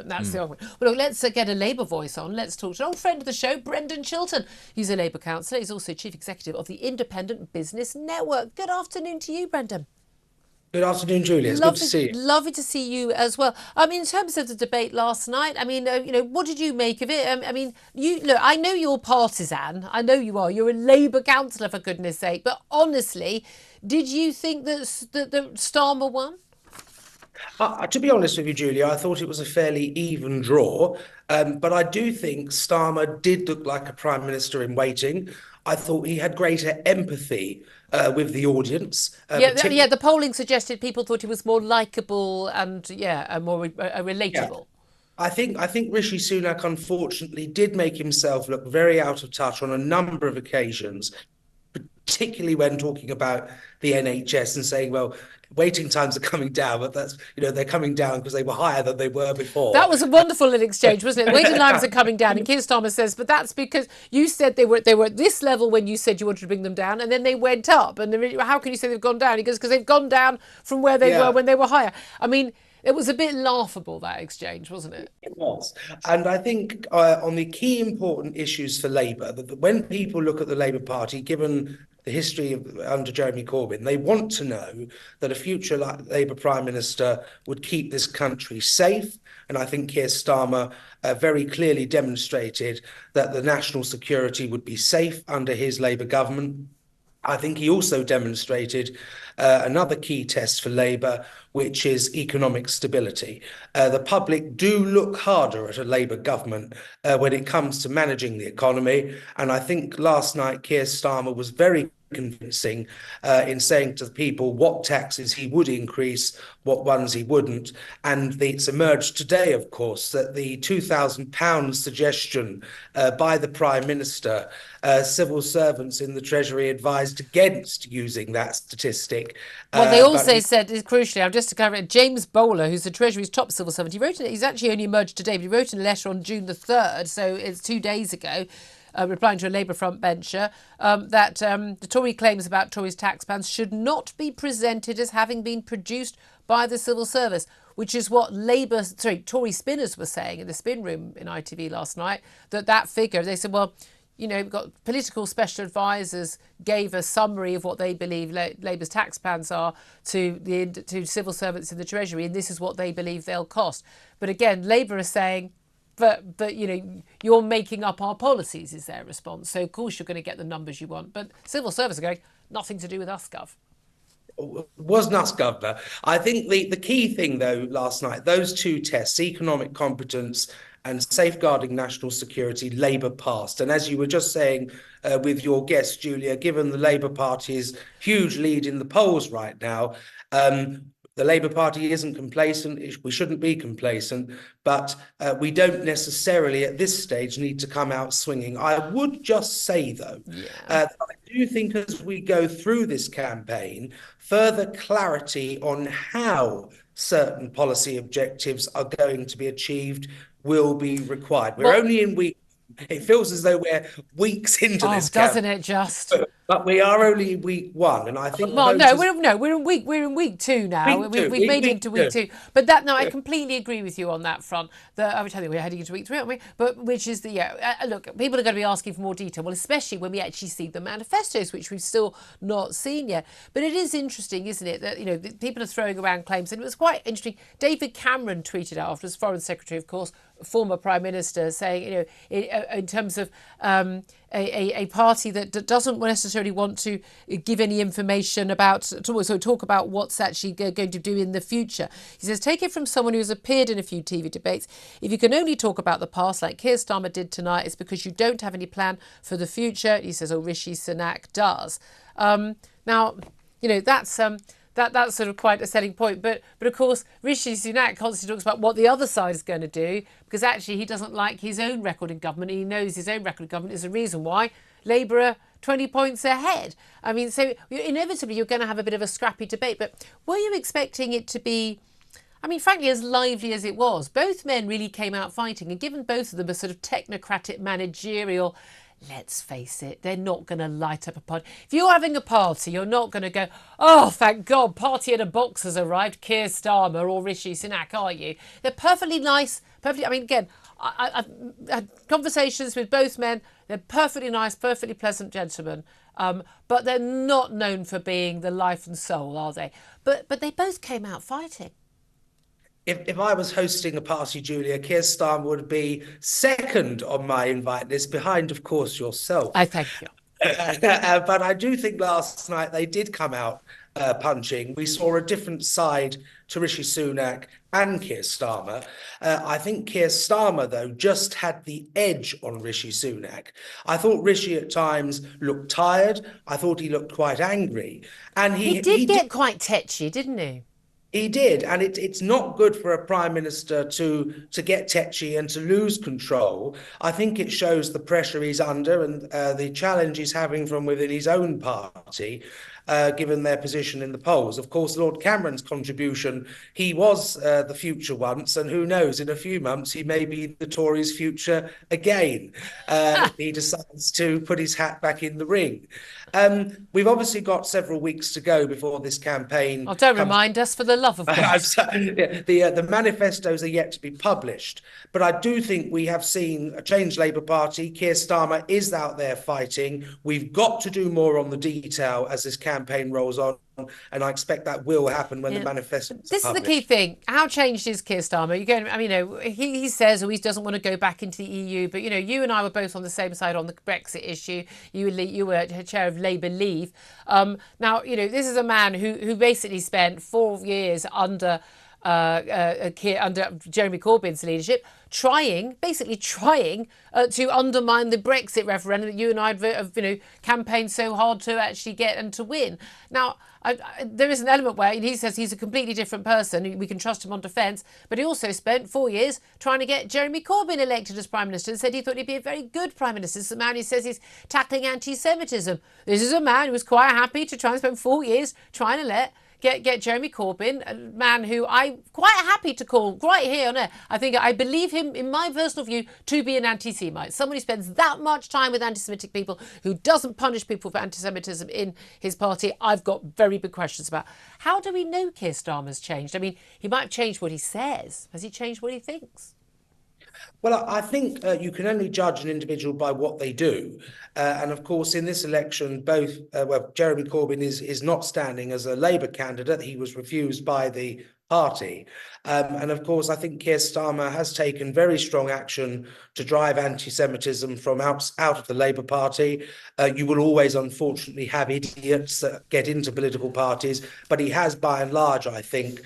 That's the argument. Well, look, let's get a Labour voice on. Let's talk to an old friend of the show, Brendan Chilton. He's a Labour councillor. He's also Chief Executive of the Independent Business Network. Good afternoon to you, Brendan. Good afternoon, Julia. It's good to see you. Lovely to see you as well. In terms of the debate last night, what did you make of it? You look. I know you're partisan. I know you are. You're a Labour councillor, for goodness sake. But honestly, did you think that Starmer won? To be honest with you, Julia, I thought it was a fairly even draw. But I do think Starmer did look like a prime minister in waiting. I thought he had greater empathy with the audience. The polling suggested people thought he was more likeable and more Yeah. relatable. I think Rishi Sunak unfortunately did make himself look very out of touch on a number of occasions, particularly when talking about the NHS and saying, well, waiting times are coming down, but they're coming down because they were higher than they were before. That was a wonderful little exchange, wasn't it? The waiting times are coming down, and Keir Starmer says, but that's because you said they were at this level when you said you wanted to bring them down, and then they went up. And how can you say they've gone down? He goes, because they've gone down from where they were when they were higher. It was a bit laughable, that exchange, wasn't it? It was. And I think on the key important issues for Labour, that when people look at the Labour Party, given the history under Jeremy Corbyn, they want to know that a future Labour Prime Minister would keep this country safe. And I think Keir Starmer very clearly demonstrated that the national security would be safe under his Labour government. I think he also demonstrated another key test for Labour, which is economic stability. The public do look harder at a Labour government when it comes to managing the economy. And I think last night Keir Starmer was very convincing in saying to the people what taxes he would increase, what ones he wouldn't. And it's emerged today, of course, that the £2,000 suggestion by the Prime Minister, civil servants in the Treasury advised against using that statistic. Well, they also said, crucially, I'm just to cover it, James Bowler, who's the Treasury's top civil servant, he's actually only emerged today, but he wrote in a letter on June the 3rd, so it's 2 days ago, replying to a Labour frontbencher, that the Tory claims about Tories' tax plans should not be presented as having been produced by the civil service, which is what Tory spinners were saying in the spin room in ITV last night, that figure, they said, well, we've got political special advisors gave a summary of what they believe Labour's tax plans are to civil servants in the Treasury, and this is what they believe they'll cost. But again, Labour are saying, but you're making up our policies, is their response. So of course you're going to get the numbers you want. But civil service are going, nothing to do with us, Gov. Was us, Governor. I think the key thing, though, last night, those two tests, economic competence and safeguarding national security, Labour passed. And as you were just saying with your guest, Julia, given the Labour Party's huge lead in the polls right now, the Labour Party isn't complacent. We shouldn't be complacent, but we don't necessarily at this stage need to come out swinging. I would just say, though, I do think as we go through this campaign, further clarity on how certain policy objectives are going to be achieved will be required. We're only in week. It feels as though we're weeks into this doesn't it just? But we are only in week one, and I think. Well, we're in week two now. We've made it into week two. But I completely agree with you on that front. Which I think we're heading into week three, aren't we? But which is look, people are going to be asking for more detail. Well, especially when we actually see the manifestos, which we've still not seen yet. But it is interesting, isn't it, that people are throwing around claims, and it was quite interesting. David Cameron tweeted out after as Foreign Secretary, of course, former Prime Minister, saying, in terms of a party that doesn't necessarily want to give any information about, talk about what's actually going to do in the future. He says, take it from someone who has appeared in a few TV debates. If you can only talk about the past like Keir Starmer did tonight, it's because you don't have any plan for the future. He says, Rishi Sunak does. Now, that's sort of quite a selling point. But of course, Rishi Sunak constantly talks about what the other side is going to do, because actually he doesn't like his own record in government. He knows his own record in government is the reason why Labour are 20 points ahead. So inevitably you're going to have a bit of a scrappy debate. But were you expecting it to be, frankly, as lively as it was? Both men really came out fighting, and given both of them a sort of technocratic managerial, let's face it, they're not going to light up a party. If you're having a party, you're not going to go, oh, thank God, party in a box has arrived, Keir Starmer or Rishi Sunak, are you? They're perfectly nice, Perfectly. I mean, again, I've had conversations with both men. They're perfectly nice, perfectly pleasant gentlemen. But they're not known for being the life and soul, are they? But they both came out fighting. If I was hosting a party, Julia, Keir Starmer would be second on my invite list, behind, of course, yourself. I thank you. But I do think last night they did come out punching. We saw a different side to Rishi Sunak and Keir Starmer. I think Keir Starmer, though, just had the edge on Rishi Sunak. I thought Rishi at times looked tired. I thought he looked quite angry. And He did get quite tetchy, didn't he? He did, and it's not good for a prime minister to get tetchy and to lose control. I think it shows the pressure he's under and the challenge he's having from within his own party, given their position in the polls. Of course, Lord Cameron's contribution, he was the future once, and who knows, in a few months he may be the Tories' future again if he decides to put his hat back in the ring. We've obviously got several weeks to go before this campaign. Oh, don't remind us, for the love of God. The manifestos are yet to be published, but I do think we have seen a changed Labour Party. Keir Starmer is out there fighting. We've got to do more on the detail as this campaign rolls on, and I expect that will happen when the manifesto is This published. is the key thing. How changed is Keir Starmer? He says he doesn't want to go back into the EU, but you and I were both on the same side on the Brexit issue. You were chair of Labour Leave. Now, this is a man who basically spent 4 years under Jeremy Corbyn's leadership, basically trying to undermine the Brexit referendum that you and I have campaigned so hard to actually get and to win. Now, there is an element where he says he's a completely different person. We can trust him on defence, but he also spent 4 years trying to get Jeremy Corbyn elected as Prime Minister and said he thought he'd be a very good Prime Minister. This is a man who says he's tackling anti-Semitism. This is a man who was quite happy to try and spend 4 years trying to get Jeremy Corbyn, a man who I'm quite happy to call right here on air. I believe him, in my personal view, to be an anti-Semite. Someone who spends that much time with anti-Semitic people, who doesn't punish people for anti-Semitism in his party, I've got very big questions about. How do we know Keir Starmer's changed? I mean, he might have changed what he says. Has he changed what he thinks? Well, I think you can only judge an individual by what they do. And of course, in this election, Jeremy Corbyn is not standing as a Labour candidate. He was refused by the party. And of course, I think Keir Starmer has taken very strong action to drive anti-Semitism from out of the Labour Party. You will always, unfortunately, have idiots that get into political parties, but he has, by and large, I think,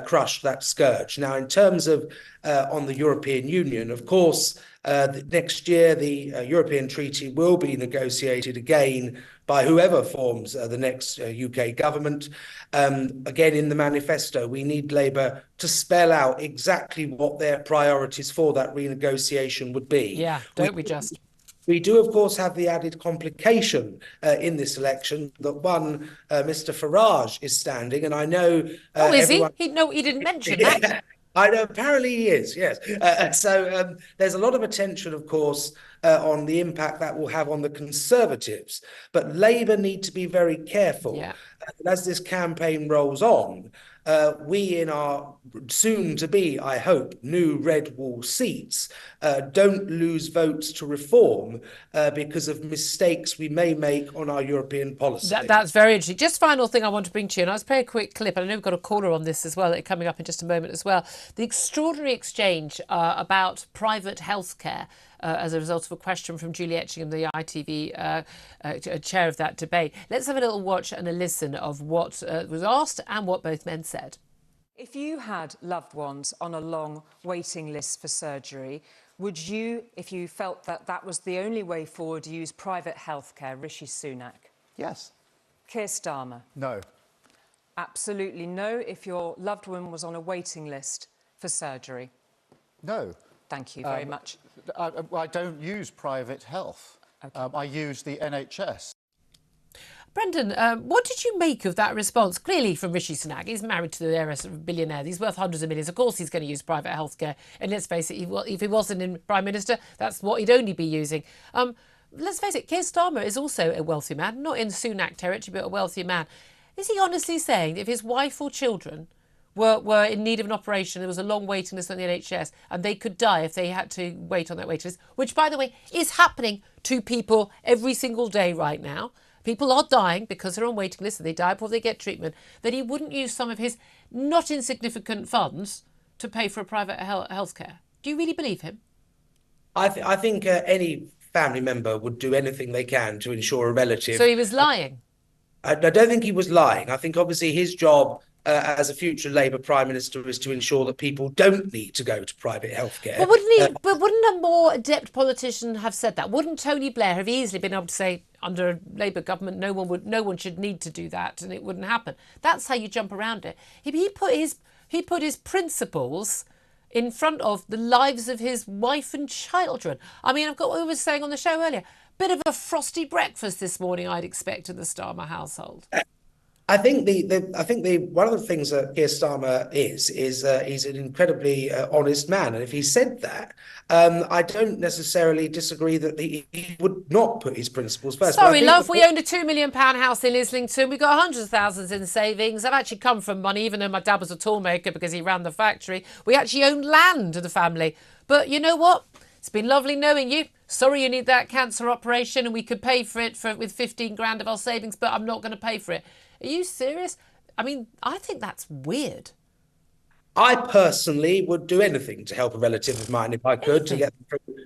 crushed that scourge. Now, in terms of on the European Union, of course, next year, the European Treaty will be negotiated again by whoever forms the next UK government. Again, in the manifesto, we need Labour to spell out exactly what their priorities for that renegotiation would be. Yeah, don't we just? We do, of course, have the added complication in this election that Mr Farage is standing, and I know. Oh, is he? He didn't mention that. I know, apparently he is, yes. So there's a lot of attention, of course, on the impact that will have on the Conservatives. But Labour need to be very careful. Yeah. As this campaign rolls on, we in our soon-to-be, I hope, new red wall seats don't lose votes to reform because of mistakes we may make on our European policy. That's very interesting. Just final thing I want to bring to you, and I'll play a quick clip, and I know we've got a caller on this as well, coming up in just a moment as well. The extraordinary exchange about private healthcare as a result of a question from Julie Etchingham, the ITV chair of that debate. Let's have a little watch and a listen of what was asked and what both men said. If you had loved ones on a long waiting list for surgery, would you, if you felt that that was the only way forward, use private healthcare? Rishi Sunak? Yes. Keir Starmer? No. Absolutely no if your loved one was on a waiting list for surgery? No. Thank you very much. I don't use private health. Okay. I use the NHS. Brendan, what did you make of that response? Clearly from Rishi Sunak. He's married to the heiress of a billionaire. He's worth hundreds of millions. Of course he's going to use private healthcare. And let's face it, if he wasn't in Prime Minister, that's what he'd only be using. Let's face it, Keir Starmer is also a wealthy man, not in Sunak territory, but a wealthy man. Is he honestly saying that if his wife or children were in need of an operation. There was a long waiting list on the NHS and they could die if they had to wait on that waiting list, which, by the way, is happening to people every single day right now. People are dying because they're on waiting lists and they die before they get treatment, that he wouldn't use some of his not insignificant funds to pay for a private health care. Do you really believe him? I think any family member would do anything they can to ensure a relative. So he was lying? I don't think he was lying. I think obviously his job as a future Labour Prime Minister is to ensure that people don't need to go to private healthcare. But wouldn't a more adept politician have said that? Wouldn't Tony Blair have easily been able to say, under a Labour government, no one should need to do that, and it wouldn't happen? That's how you jump around it. He put his principles in front of the lives of his wife and children. I mean, I've got what I was saying on the show earlier. Bit of a frosty breakfast this morning, I'd expect, in the Starmer household. I think one of the things that Keir Starmer is he's an incredibly honest man, and if he said that, I don't necessarily disagree that he would not put his principles first. Sorry, love, we owned a £2 million house in Islington. We got hundreds of thousands in savings. I've actually come from money, even though my dad was a toolmaker because he ran the factory. We actually owned land to the family. But you know what? It's been lovely knowing you. Sorry you need that cancer operation and we could pay for it with 15 grand of our savings, but I'm not going to pay for it. Are you serious? I mean, I think that's weird. I personally would do anything to help a relative of mine if I could to get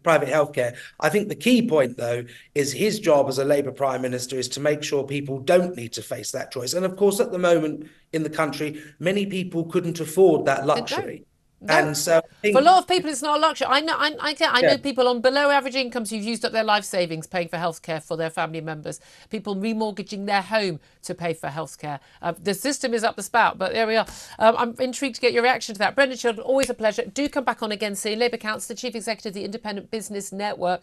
private healthcare. I think the key point, though, is his job as a Labour Prime Minister is to make sure people don't need to face that choice. And of course, at the moment in the country, many people couldn't afford that luxury. No. And so for a lot of people, it's not a luxury. I know people on below average incomes who've used up their life savings paying for healthcare for their family members. People remortgaging their home to pay for healthcare. The system is up the spout, but there we are. I'm intrigued to get your reaction to that. Brendan Chilton, always a pleasure. Do come back on again soon. Labour Councillor, Chief Executive of the Independent Business Network.